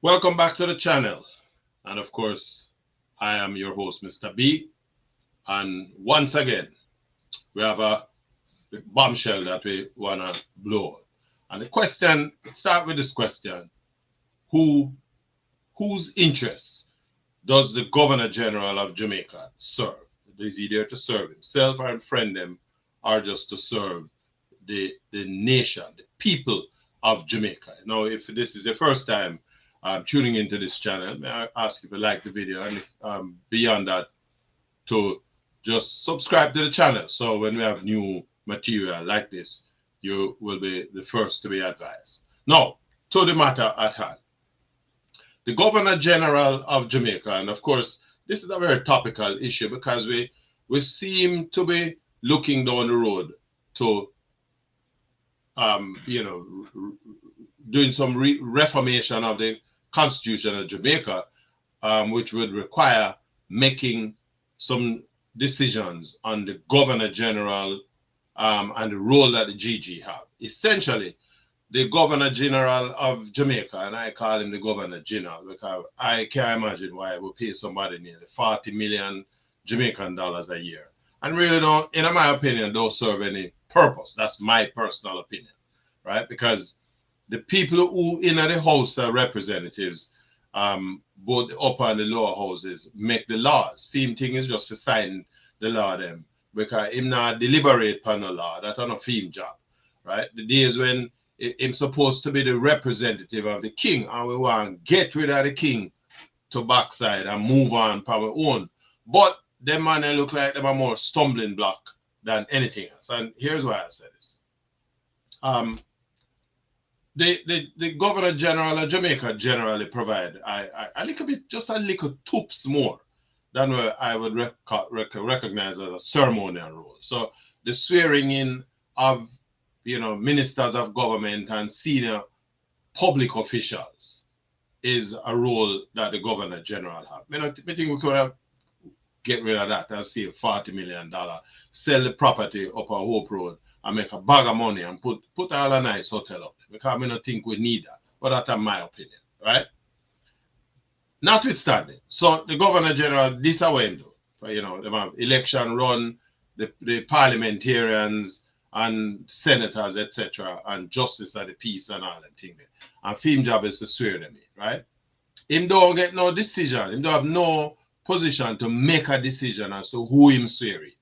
Welcome back to the channel. And of course, I am your host, Mr. B. And once again, we have a bombshell that we want to blow. And the question, start with this question. Whose interests does the Governor General of Jamaica serve? Is he there to serve himself or friend them, or just to serve the nation, the people of Jamaica? Now, if this is the first time tuning into this channel, may I ask if you like the video, and if, beyond that, to just subscribe to the channel, so when we have new material like this, you will be the first to be advised. Now, to the matter at hand. The Governor General of Jamaica, and of course, this is a very topical issue because we seem to be looking down the road to doing some reformation of the Constitution of Jamaica, which would require making some decisions on the Governor General and the role that the GG have. Essentially, the Governor General of Jamaica, and I call him the Governor General because I can't imagine why I would pay somebody nearly 40 million Jamaican dollars a year. And really don't, in my opinion, don't serve any purpose. That's my personal opinion, right? Because the people who in the House of Representatives, both the upper and the lower houses, make the laws. Theme thing is just to sign the law them, because him not deliberate on the law. That's not a theme job, right? The days when him supposed to be the representative of the king, and we want to get rid of the king to backside and move on for our own. But them man they look like them are more stumbling block than anything else. And here's why I say this. The Governor General of Jamaica generally provide a little bit, just a little tips more than what I would recognize as a ceremonial role. So the swearing in of ministers of government and senior public officials is a role that the Governor General have. I think we could have get rid of that and save $40 million, sell the property up a Hope Road and make a bag of money and put all a nice hotel up there, because I don't think we need that. But that's my opinion, right? Notwithstanding, so the Governor General, this is what him do. They have election run, the parliamentarians and senators, etc., and justice of the peace and all that thing. And him job is to swear them in, right? Him don't get no decision. Him don't have no position to make a decision as to who him swearing.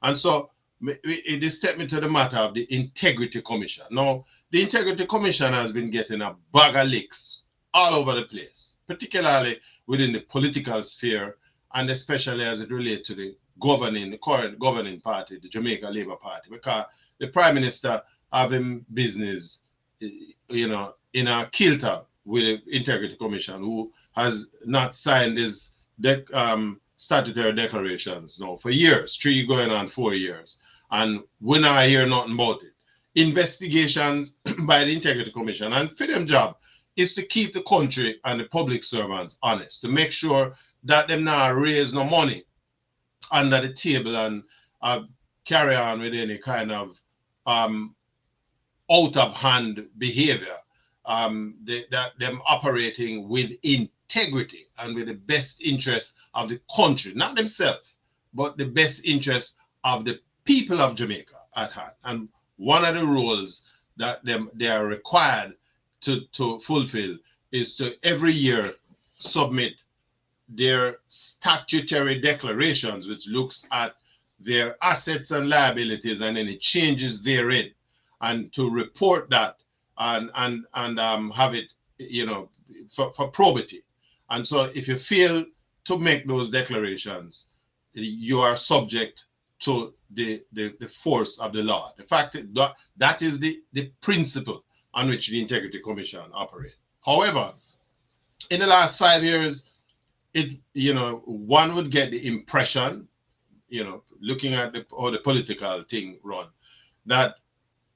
And so it step me to the matter of the Integrity Commission. Now, the Integrity Commission has been getting a bag of licks all over the place, particularly within the political sphere, and especially as it relates to the current governing party, the Jamaica Labour Party, because the Prime Minister having business, in a kilter with the Integrity Commission, who has not signed his statutory declarations now for years, 3 going on 4 years, and we not hear nothing about it. Investigations by the Integrity Commission, and for them job is to keep the country and the public servants honest, to make sure that them not raise no money under the table and carry on with any kind of out of hand behavior, that them operating with integrity and with the best interest of the country, not themselves, but the best interest of the people of Jamaica at hand. And one of the roles that they are required to fulfill is to every year submit their statutory declarations, which looks at their assets and liabilities and any changes therein, and to report that and have it, for probity. And so if you fail to make those declarations, you are subject to the force of the law. The fact that is the principle on which the Integrity Commission operates. However, in the last 5 years, one would get the impression, looking at how the political thing run, that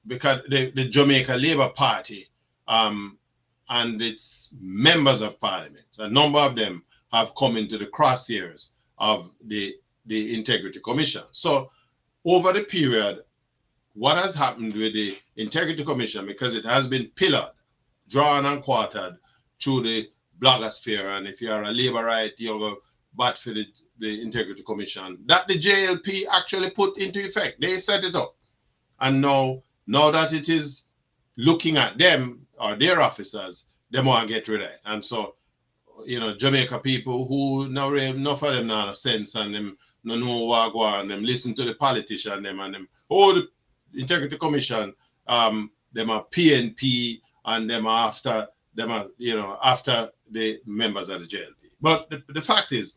because the Jamaica Labour Party and its members of parliament, a number of them have come into the crosshairs of the Integrity Commission. So over the period, what has happened with the Integrity Commission, because it has been pillared, drawn and quartered through the blogosphere, and if you're a Labourite, you'll go bat for the Integrity Commission that the JLP actually put into effect. They set it up. And now that it is looking at them or their officers, they want to get rid of it. And so, Jamaica people who now enough of them now have sense and them no know what go on, them listen to the politician them and them, the Integrity Commission, them are PNP and them are after after the members of the JLP. But the fact is,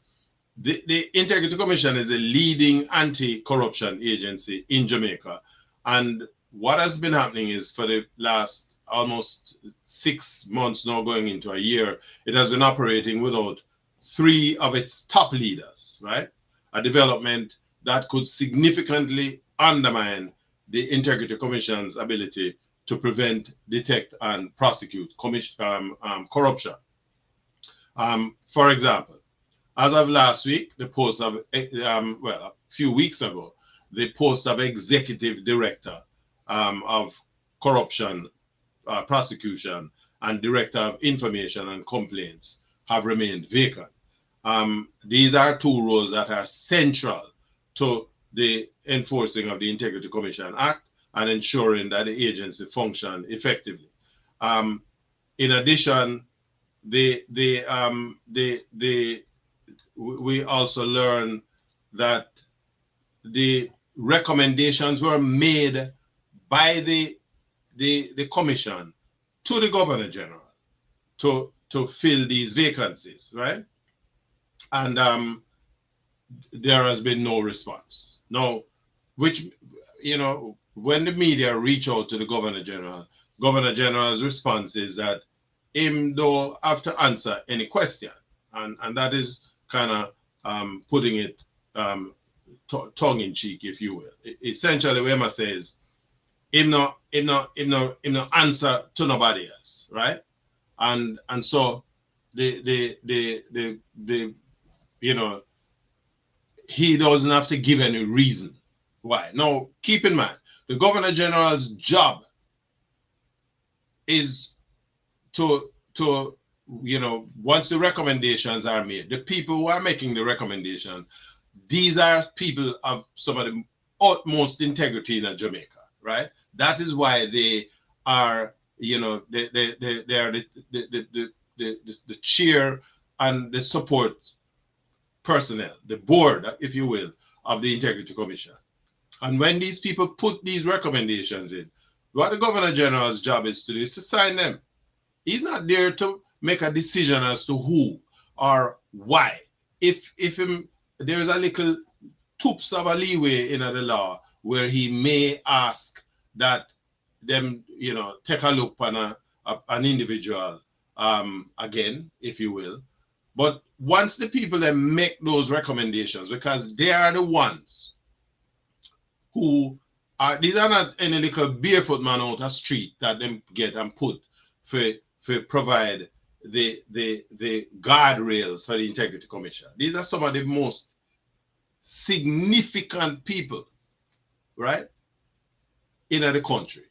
the Integrity Commission is a leading anti-corruption agency in Jamaica. And what has been happening is for the last almost 6 months now going into a year, it has been operating without 3 of its top leaders, right? A development that could significantly undermine the Integrity Commission's ability to prevent, detect, and prosecute corruption. For example, as of last week, the post of, a few weeks ago, the post of executive director of corruption prosecution and director of information and complaints have remained vacant. These are 2 roles that are central to the enforcing of the Integrity Commission Act and ensuring that the agency function effectively. In addition, we also learn that the recommendations were made by the commission to the Governor General to fill these vacancies, right? And there has been no response. Now, which, when the media reach out to the Governor General's response is that him don't have to answer any question. And that is kind of putting it tongue in cheek, if you will. Essentially, what I say is, him no answer to nobody else, right? And so he doesn't have to give any reason why. Now, keep in mind, the Governor General's job is to once the recommendations are made, the people who are making the recommendation, these are people of some of the utmost integrity in Jamaica, right? That is why they are, they are the chair and the support personnel, the board, if you will, of the Integrity Commission. And when these people put these recommendations in, what the Governor General's job is to do is to sign them. He's not there to make a decision as to who or why. If there is a little toops of a leeway in the law where he may ask that them, take a look on an individual again, if you will. But once the people then make those recommendations, because they are the ones who are, these are not any little barefoot man out the street that them get and put for provide the guardrails for the Integrity Commission. These are some of the most significant people, right, in the country.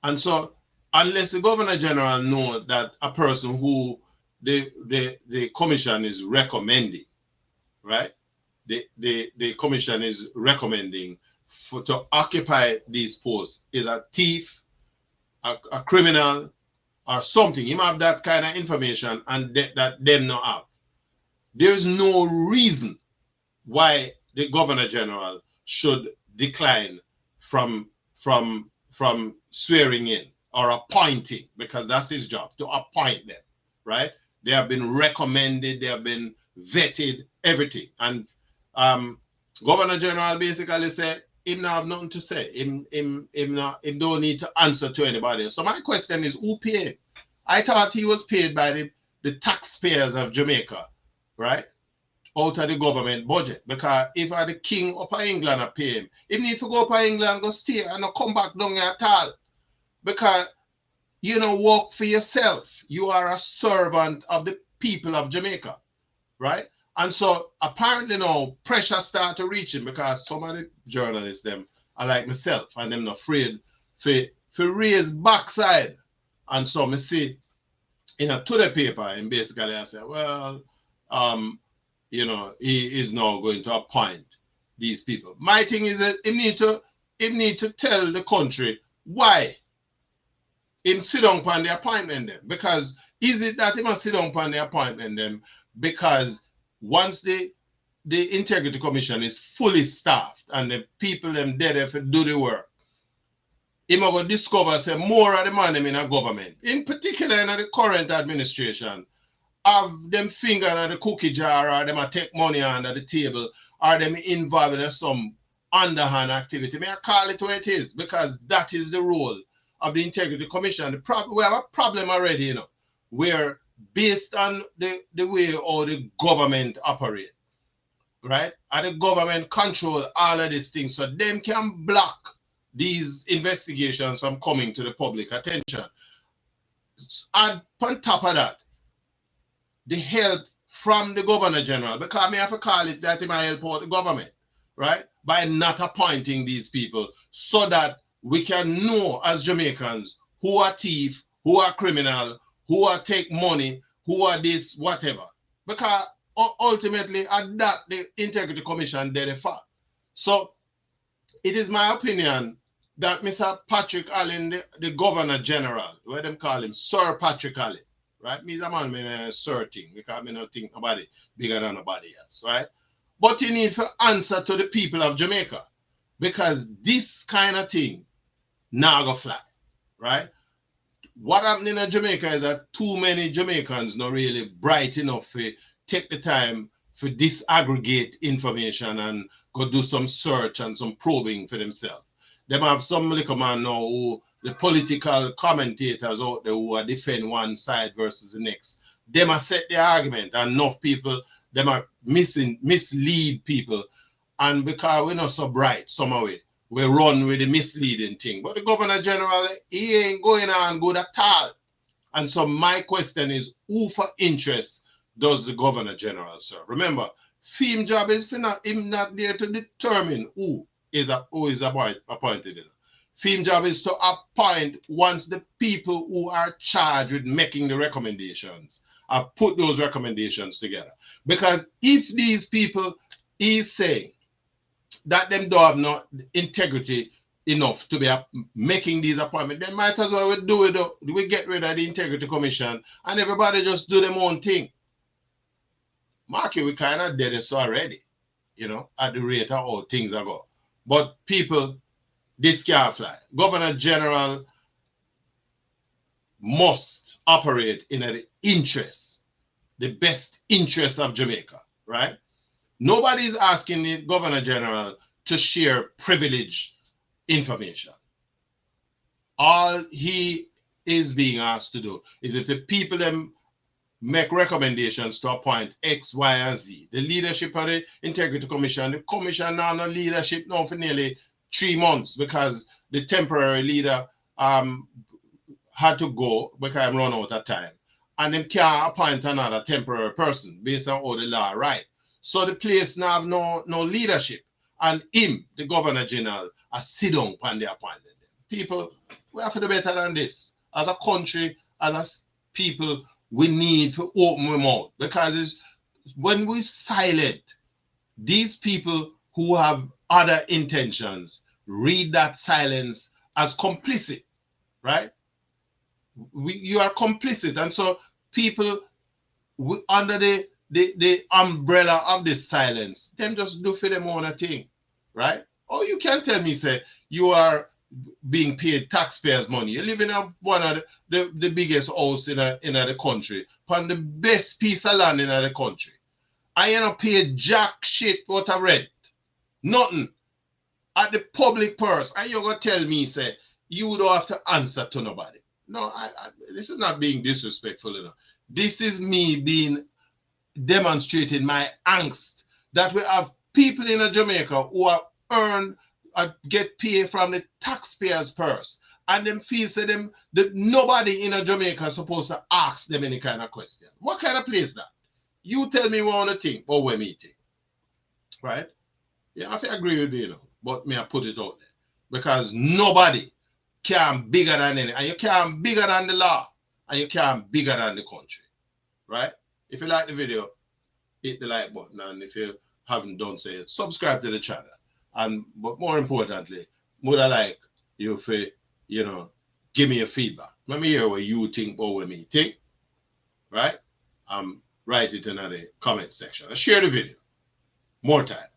And so unless the Governor General knows that a person who the commission is recommending, right, the commission is recommending to occupy these posts is a thief, a criminal, or something, you have that kind of information and that them not have. There's no reason why the Governor General should decline from swearing in or appointing, because that's his job, to appoint them, right? They have been recommended, they have been vetted, everything. And Governor General basically said, him not have nothing to say. Him don't need to answer to anybody. So my question is, who paid him? I thought he was paid by the taxpayers of Jamaica, right? Out of the government budget. Because if the king up in England are pay him, he need to go up in England, go stay and not come back down here at all. Because you don't work for yourself. You are a servant of the people of Jamaica, right? And so apparently now pressure start to reach him, because some of the journalists them are like myself and them not afraid to raise backside. And so me see to the paper, and basically I said, well, he is now going to appoint these people. My thing is that he need to tell the country why him sit down on the appointment them. Because is it that he must sit down on the appointment them because once the integrity commission is fully staffed and the people them there to do the work, him going to discover say more of the man them in a government, in particular in the current administration, have them finger in the cookie jar, or them a take money under the table, or them involved in some underhand activity. May I call it what it is, because that is the role of the Integrity Commission. We have a problem already, where based on the way how the government operate, right? And the government control all of these things, so them can block these investigations from coming to the public attention. And on top of that, the help from the Governor General, because I have to call it that he might help out the government, right? By not appointing these people so that we can know as Jamaicans who are thief, who are criminal, who are take money, who are this, whatever. Because ultimately, at that, the Integrity Commission did a fact. So it is my opinion that Mr. Patrick Allen, the Governor General, where them call him Sir Patrick Allen, right? Me, the man, me sir thing, because I don't think about it bigger than nobody else, right? But you need to answer to the people of Jamaica, because this kind of thing now go fly, right? What happened in Jamaica is that too many Jamaicans not really bright enough to take the time to disaggregate information and go do some search and some probing for themselves. Them have some little man now who the political commentators out there who are defend one side versus the next. Them are set the argument, and enough people them are mislead people, and because we're not so bright somehow we run with the misleading thing. But the Governor General, he ain't going on good at all. And so my question is, who for interest does the Governor General serve? Remember, FEMA job is him not there to determine who is appointed. FEMA job is to appoint once the people who are charged with making the recommendations have put those recommendations together. Because if these people is saying that them don't have no integrity enough to be making these appointments, they might as well we get rid of the Integrity Commission and everybody just do their own thing. Marky, we kind of did this already, at the rate of how things are going. But people, this can't fly. Governor General must operate in the interest, the best interest of Jamaica, right? Nobody is asking the Governor General to share privileged information. All he is being asked to do is if the people them make recommendations to appoint X, Y, and Z. The leadership of the Integrity Commission, the commission now no leadership now for nearly 3 months because the temporary leader had to go because I run out of time. And they can't appoint another temporary person based on how the law right. So the place now have no leadership. And him, the Governor General, are sit down on the appointment. People, we have to do better than this. As a country, as people, we need to open our mouth, because when we silent, these people who have other intentions read that silence as complicit, right? You are complicit, and so people under the umbrella of this silence, them just do for them own thing, right? Or you can tell me, say, you are being paid taxpayers' money. You live in one of the biggest house in the country, on the best piece of land in the country. And you don't pay jack shit out of rent. Nothing. At the public purse. And you're going to tell me, say, you don't have to answer to nobody. No, this is not being disrespectful enough. This is me demonstrating my angst that we have people in Jamaica who are earned get paid from the taxpayers' purse, and them feel say that nobody in Jamaica is supposed to ask them any kind of question. What kind of place that? You tell me what I think or where me think, right? Yeah, I agree with you, but me I put it out there because nobody can bigger than any, and you can't bigger than the law. and you can't bigger than the country, right? If you like the video, hit the like button, and if you haven't done so, subscribe to the channel. And but more importantly, would I like you for, you know, give me your feedback. Let me hear what you think about what me think, right? Write it in the comment section. Share the video more time.